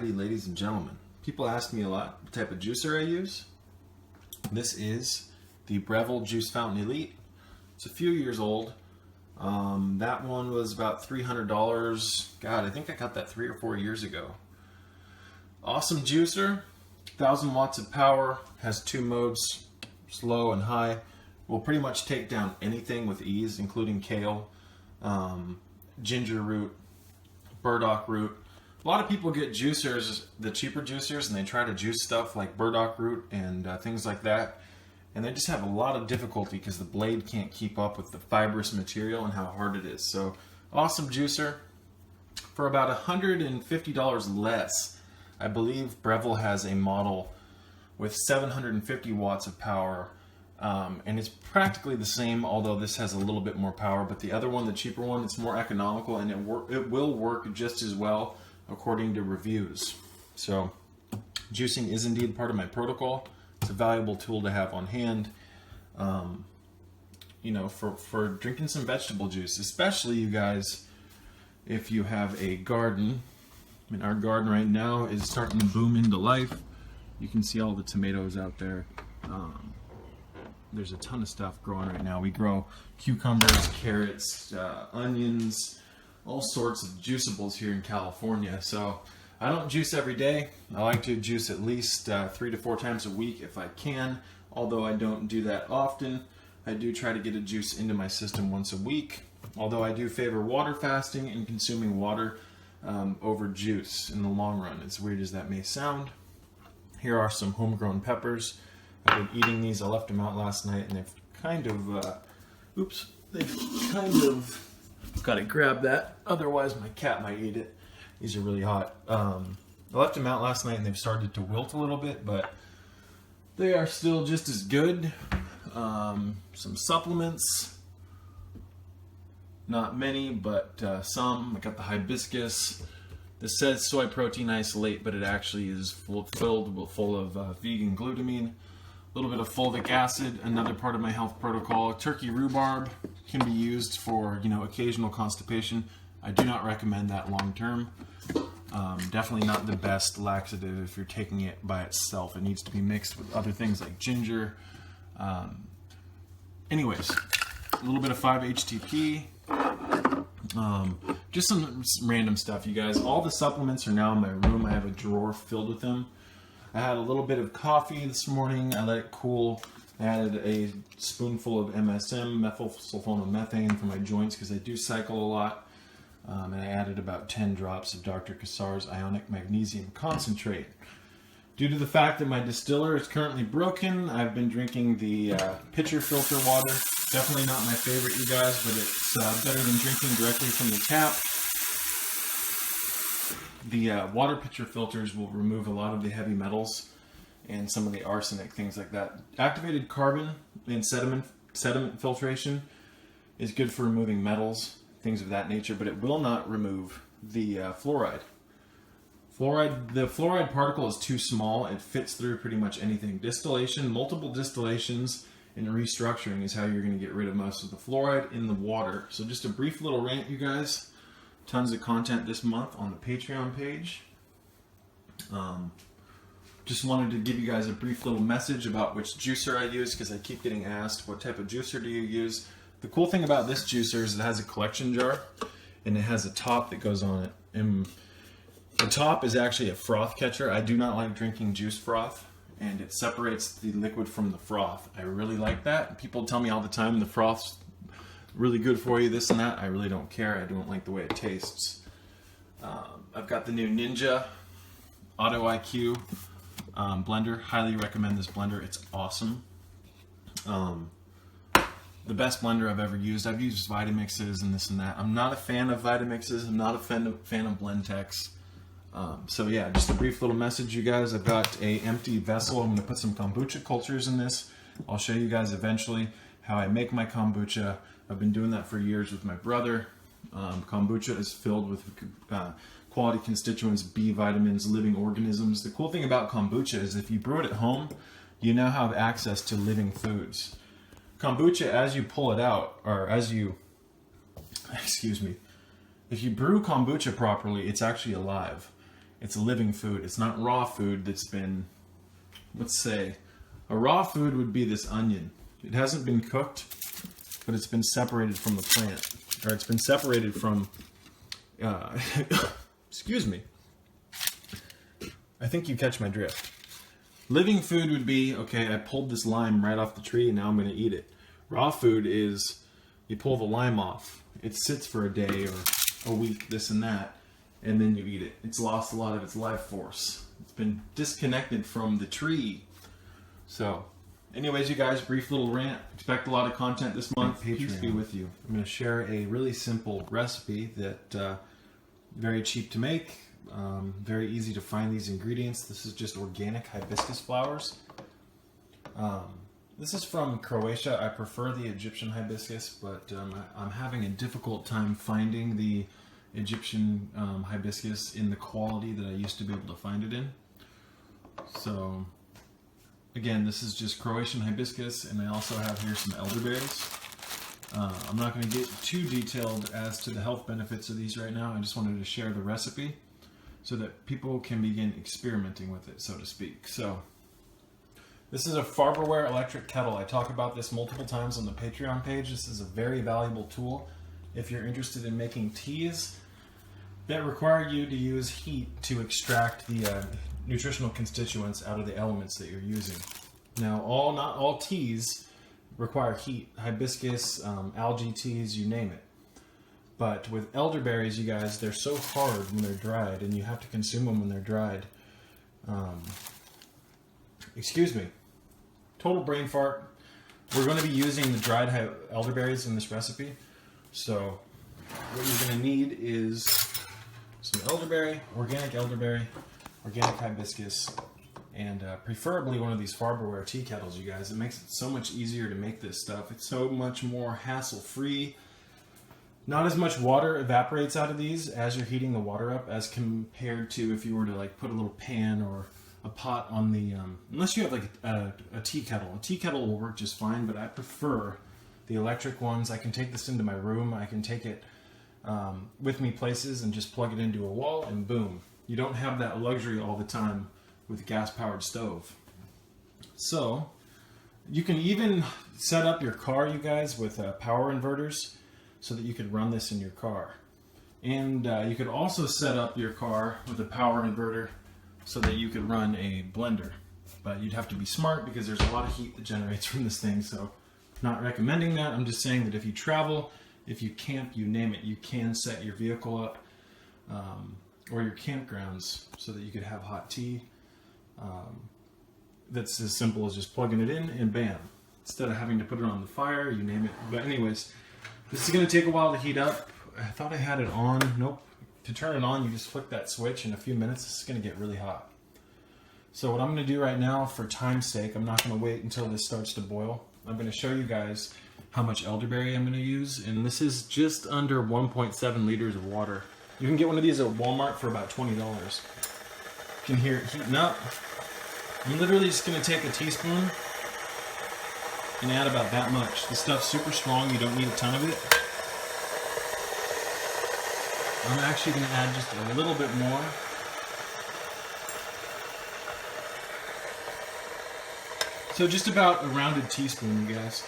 Alrighty, ladies and gentlemen. People ask me a lot what type of juicer I use. This is the Breville Juice Fountain Elite. It's a few years old. That one was about $300. God, I think I got that 3 or 4 years ago. Awesome juicer, 1,000 watts of power, has 2 modes, slow and high. Will pretty much take down anything with ease, including kale, ginger root, burdock root. A lot of people get juicers, the cheaper juicers, and they try to juice stuff like burdock root and things like that. And they just have a lot of difficulty because the blade can't keep up with the fibrous material and how hard it is. So, awesome juicer. For about $150 less, I believe Breville has a model with 750 watts of power. And it's practically the same, although this has a little bit more power. But the other one, the cheaper one, it's more economical and it will work just as well according to reviews. So juicing is indeed part of my protocol. It's a valuable tool to have on hand, for drinking some vegetable juice, especially you guys, if you have a garden. I mean, our garden right now is starting to boom into life. You can see all the tomatoes out there. There's a ton of stuff growing right now. We grow cucumbers, carrots, onions, all sorts of juiceables here in California. So I don't juice every day. I like to juice at least 3 to 4 times a week if I can, although I don't do that often. I do try to get a juice into my system once a week, although I do favor water fasting and consuming water over juice in the long run, as weird as that may sound. Here are some homegrown peppers. I've been eating these. I left them out last night, and they've kind of, got to grab that, otherwise my cat might eat it. These are really hot. I left them out last night, and they've started to wilt a little bit, but they are still just as good. Some supplements, not many, but some. I got the hibiscus. This says soy protein isolate, but it actually is full of vegan glutamine. A little bit of fulvic acid, another part of my health protocol. Turkey rhubarb can be used for, occasional constipation. I do not recommend that long term. Definitely not the best laxative if you're taking it by itself. It needs to be mixed with other things like ginger. Anyways, a little bit of 5-HTP. Just some random stuff, you guys. All the supplements are now in my room. I have a drawer filled with them. I had a little bit of coffee this morning. I let it cool. I added a spoonful of MSM, methylsulfonomethane, for my joints because I do cycle a lot. And I added about 10 drops of Dr. Kassar's ionic magnesium concentrate. Due to the fact that my distiller is currently broken, I've been drinking the Picther filter water. Definitely not my favorite, you guys, but it's better than drinking directly from the tap. The water pitcher filters will remove a lot of the heavy metals and some of the arsenic, things like that. Activated carbon and sediment filtration is good for removing metals, things of that nature, but it will not remove the fluoride. The fluoride particle is too small. It fits through pretty much anything. Distillation, multiple distillations, and restructuring is how you're going to get rid of most of the fluoride in the water. So just a brief little rant, you guys. Tons of content this month on the Patreon page. Just wanted to give you guys a brief little message about which juicer I use, because I keep getting asked, what type of juicer do you use? The cool thing about this juicer is it has a collection jar, and it has a top that goes on it. And the top is actually a froth catcher. I do not like drinking juice froth, and it separates the liquid from the froth. I really like that. People tell me all the time the froth's really good for you, this and that. I really don't care. I don't like the way it tastes. I've got the new Ninja Auto IQ blender. Highly recommend this blender. It's awesome. The best blender I've ever used. I've used Vitamixes and this and that. I'm not a fan of Vitamixes. I'm not a fan of Blendtex. So yeah, just a brief little message, you guys. I've got a empty vessel. I'm going to put some kombucha cultures in this. I'll show you guys eventually how I make my kombucha. I've been doing that for years with my brother. Kombucha is filled with quality constituents, B vitamins, living organisms. The cool thing about kombucha is if you brew it at home, you now have access to living foods. Kombucha, as you pull it out, or as you, if you brew kombucha properly, it's actually alive. It's a living food. It's not raw food that's been, let's say, a raw food would be this onion. It hasn't been cooked, but it's been separated from the plant. Or it's been separated from, excuse me. I think you catch my drift. Living food would be, okay, I pulled this lime right off the tree and now I'm going to eat it. Raw food is, you pull the lime off. It sits for a day or a week, this and that, and then you eat it. It's lost a lot of its life force. It's been disconnected from the tree. So, anyways, you guys, brief little rant. Expect a lot of content this month. Peace be with you. I'm going to share a really simple recipe that very cheap to make, very easy to find these ingredients. This is just organic hibiscus flowers. This is from Croatia. I prefer the Egyptian hibiscus, but I'm having a difficult time finding the Egyptian hibiscus in the quality that I used to be able to find it in. So, again, this is just Croatian hibiscus, and I also have here some elderberries. I'm not going to get too detailed as to the health benefits of these right now. I just wanted to share the recipe so that people can begin experimenting with it, so to speak. So, this is a Farberware electric kettle. I talk about this multiple times on the Patreon page. This is a very valuable tool if you're interested in making teas that require you to use heat to extract the nutritional constituents out of the elements that you're using. Now, not all teas require heat. Hibiscus, algae teas, you name it. But with elderberries, you guys, they're so hard when they're dried, and you have to consume them when they're dried. Excuse me. Total brain fart. We're going to be using the dried elderberries in this recipe. So what you're going to need is some elderberry, organic hibiscus, and preferably one of these Farberware tea kettles, you guys. It makes it so much easier to make this stuff. It's so much more hassle-free. Not as much water evaporates out of these as you're heating the water up as compared to if you were to like put a little pan or a pot on the, unless you have like a tea kettle. A tea kettle will work just fine, but I prefer the electric ones. I can take this into my room. I can take it with me places and just plug it into a wall and boom. You don't have that luxury all the time with a gas-powered stove. So, you can even set up your car, you guys, with power inverters so that you could run this in your car. And you could also set up your car with a power inverter so that you could run a blender. But you'd have to be smart because there's a lot of heat that generates from this thing, so not recommending that. I'm just saying that if you travel, if you camp, you name it, you can set your vehicle up or your campgrounds so that you could have hot tea. That's as simple as just plugging it in and bam. Instead of having to put it on the fire, you name it. But anyways, this is going to take a while to heat up. I thought I had it on. Nope. To turn it on, you just flick that switch. In a few minutes, it's going to get really hot. So what I'm going to do right now, for time's sake, I'm not going to wait until this starts to boil. I'm going to show you guys how much elderberry I'm going to use. And this is just under 1.7 liters of water. You can get one of these at Walmart for about $20. You can hear it heating up. I'm literally just going to take a teaspoon and add about that much. The stuff's super strong. You don't need a ton of it. I'm actually going to add just a little bit more. So just about a rounded teaspoon, you guys.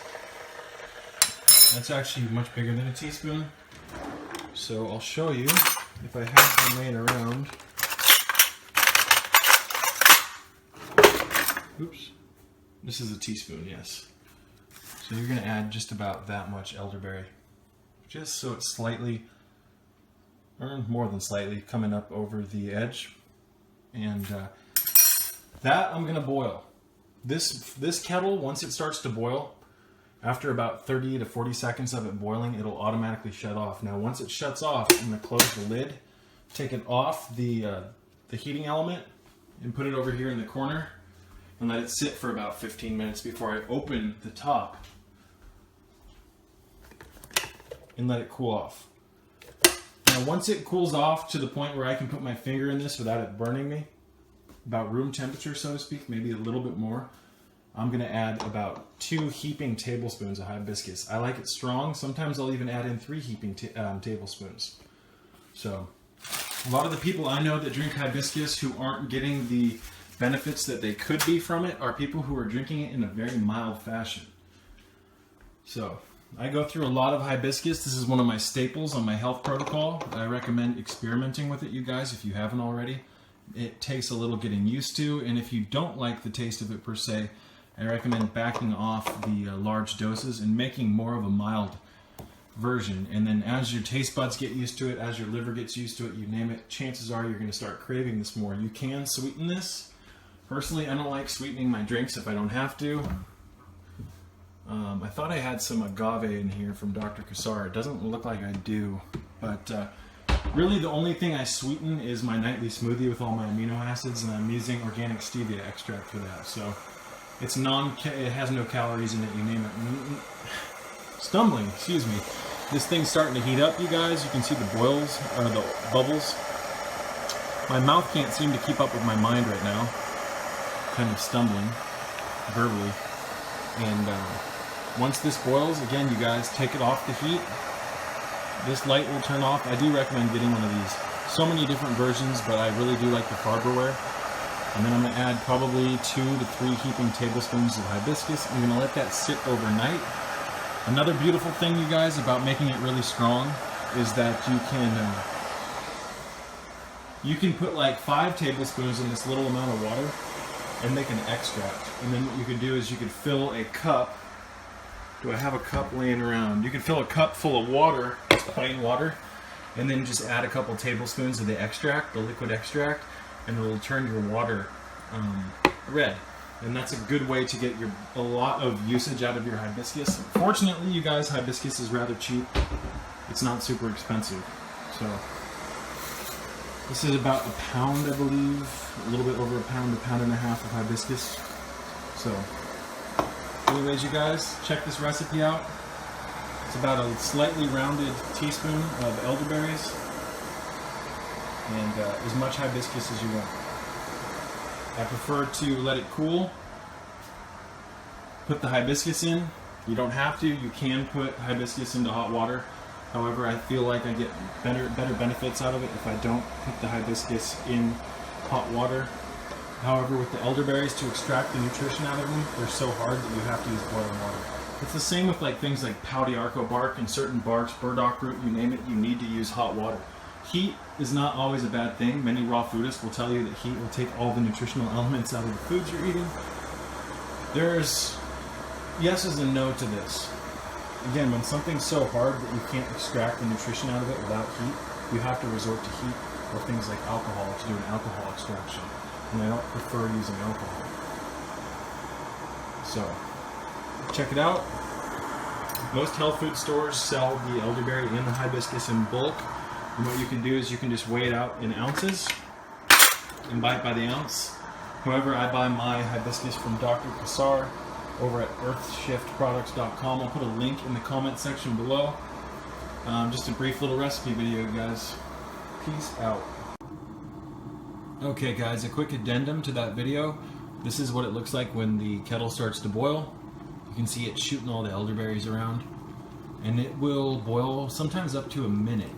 That's actually much bigger than a teaspoon. So I'll show you if I have them laying around. Oops. This is a teaspoon, yes. So you're going to add just about that much elderberry. Just so it's slightly, or more than slightly, coming up over the edge. And that I'm going to boil. This kettle, once it starts to boil, after about 30 to 40 seconds of it boiling, it'll automatically shut off. Now, once it shuts off, I'm going to close the lid, take it off the heating element, and put it over here in the corner, and let it sit for about 15 minutes before I open the top and let it cool off. Now, once it cools off to the point where I can put my finger in this without it burning me, about room temperature, so to speak, maybe a little bit more, I'm going to add about 2 heaping tablespoons of hibiscus. I like it strong. Sometimes I'll even add in 3 heaping tablespoons. So A lot of the people I know that drink hibiscus who aren't getting the benefits that they could be from it are people who are drinking it in a very mild fashion. So, I go through a lot of hibiscus. This is one of my staples on my health protocol. I recommend experimenting with it, you guys, if you haven't already. It takes a little getting used to, and if you don't like the taste of it per se, I recommend backing off the large doses and making more of a mild version. And then as your taste buds get used to it, as your liver gets used to it, you name it, chances are you're going to start craving this more. You can sweeten this. Personally, I don't like sweetening my drinks if I don't have to. I thought I had some agave in here from Dr. Kassar. It doesn't look like I do, but really the only thing I sweeten is my nightly smoothie with all my amino acids, and I'm using organic stevia extract for that. So it's it has no calories in it, you name it. Stumbling, excuse me. This thing's starting to heat up, you guys. You can see the boils, or the bubbles. My mouth can't seem to keep up with my mind right now. Kind of stumbling, verbally. And once this boils, again, you guys, take it off the heat. This light will turn off. I do recommend getting one of these. So many different versions, but I really do like the Farberware. And then I'm going to add probably 2 to 3 heaping tablespoons of hibiscus. I'm going to let that sit overnight. Another beautiful thing, you guys, about making it really strong is that you can put like 5 tablespoons in this little amount of water and make an extract. And then what you could do is you could fill a cup. Do I have a cup laying around? You can fill a cup full of water, plain water, and then just add a couple tablespoons of the extract, the liquid extract, and it'll turn your water red. And that's a good way to get a lot of usage out of your hibiscus. Fortunately, you guys, hibiscus is rather cheap. It's not super expensive. So this is about a pound, I believe, a little bit over a pound and a half of hibiscus. So anyways, you guys, check this recipe out. It's about a slightly rounded teaspoon of elderberries and as much hibiscus as you want. I prefer to let it cool. Put the hibiscus in. You don't have to. You can put hibiscus into hot water. However, I feel like I get better benefits out of it if I don't put the hibiscus in hot water. However, with the elderberries, to extract the nutrition out of them, they're so hard that you have to use boiling water. It's the same with like things like Paudiarco bark and certain barks, burdock root, you name it, you need to use hot water. Heat is not always a bad thing. Many raw foodists will tell you that heat will take all the nutritional elements out of the foods you're eating. There's yeses and no to this. Again, when something's so hard that you can't extract the nutrition out of it without heat, you have to resort to heat or things like alcohol to do an alcohol extraction. And I don't prefer using alcohol. So, check it out. Most health food stores sell the elderberry and the hibiscus in bulk. And what you can do is you can just weigh it out in ounces and buy it by the ounce. However, I buy my hibiscus from Dr. Kassar over at earthshiftproducts.com. I'll put a link in the comment section below. Just a brief little recipe video, guys. Peace out. Okay, guys, a quick addendum to that video. This is what it looks like when the kettle starts to boil. You can see it shooting all the elderberries around. And it will boil sometimes up to a minute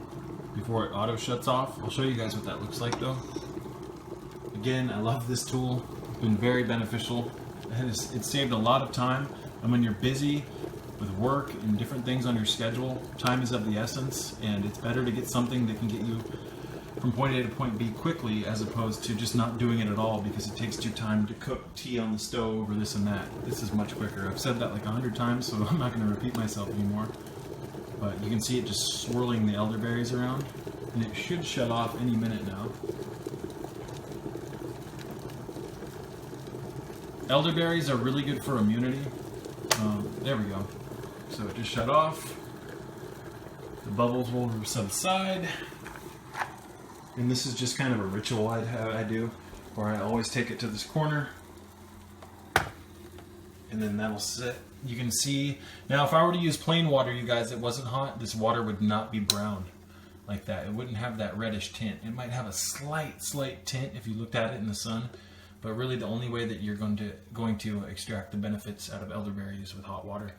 before it auto shuts off. I'll show you guys what that looks like though. Again, I love this tool. It's been very beneficial. It's saved a lot of time. And when you're busy with work and different things on your schedule, time is of the essence, and it's better to get something that can get you from point A to point B quickly as opposed to just not doing it at all because it takes too time to cook tea on the stove or this and that. This is much quicker. I've said that like 100 times, so I'm not going to repeat myself anymore. But you can see it just swirling the elderberries around, and it should shut off any minute now. Elderberries are really good for immunity. There we go. So it just shut off. The bubbles will subside. And this is just kind of a ritual I do, where I always take it to this corner, and then that'll sit. You can see, now if I were to use plain water, you guys, it wasn't hot, this water would not be brown like that. It wouldn't have that reddish tint. It might have a slight tint if you looked at it in the sun, but really the only way that you're going to extract the benefits out of elderberry is with hot water.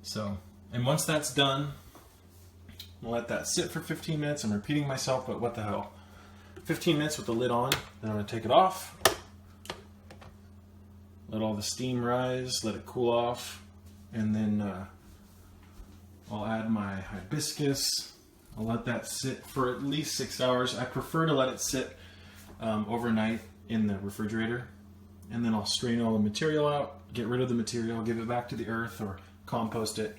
So, and once that's done, we'll let that sit for 15 minutes. I'm repeating myself, but what the hell. 15 minutes with the lid on. Then I'm going to take it off. Let all the steam rise, let it cool off, and then I'll add my hibiscus. I'll let that sit for at least 6 hours. I prefer to let it sit overnight in the refrigerator, and then I'll strain all the material out, get rid of the material, give it back to the earth or compost it,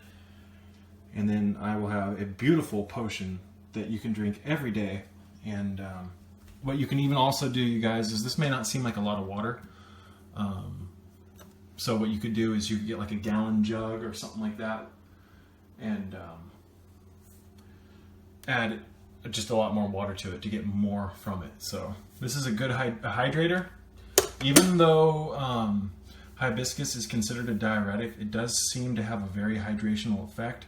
and then I will have a beautiful potion that you can drink every day. And what you can even also do, you guys, is this may not seem like a lot of water. So what you could do is you could get like a gallon jug or something like that, and add just a lot more water to it to get more from it. So this is a good hydrator. Even though hibiscus is considered a diuretic, it does seem to have a very hydrational effect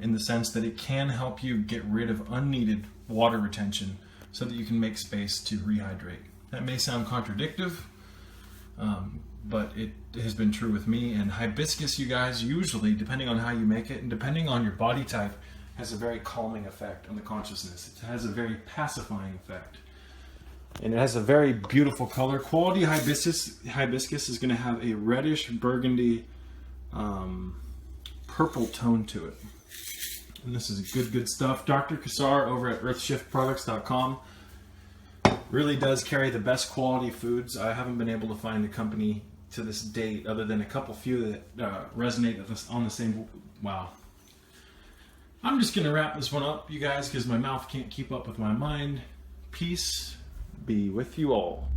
in the sense that it can help you get rid of unneeded water retention so that you can make space to rehydrate. That may sound contradictory, but it has been true with me. And hibiscus, you guys, usually, depending on how you make it and depending on your body type, has a very calming effect on the consciousness. It has a very pacifying effect. And it has a very beautiful color. Quality hibiscus is going to have a reddish burgundy purple tone to it. And this is good stuff. Dr. Kassar over at earthshiftproducts.com really does carry the best quality foods. I haven't been able to find a company to this date, other than a couple few that resonate on the same. Wow. I'm just going to wrap this one up, you guys, because my mouth can't keep up with my mind. Peace be with you all.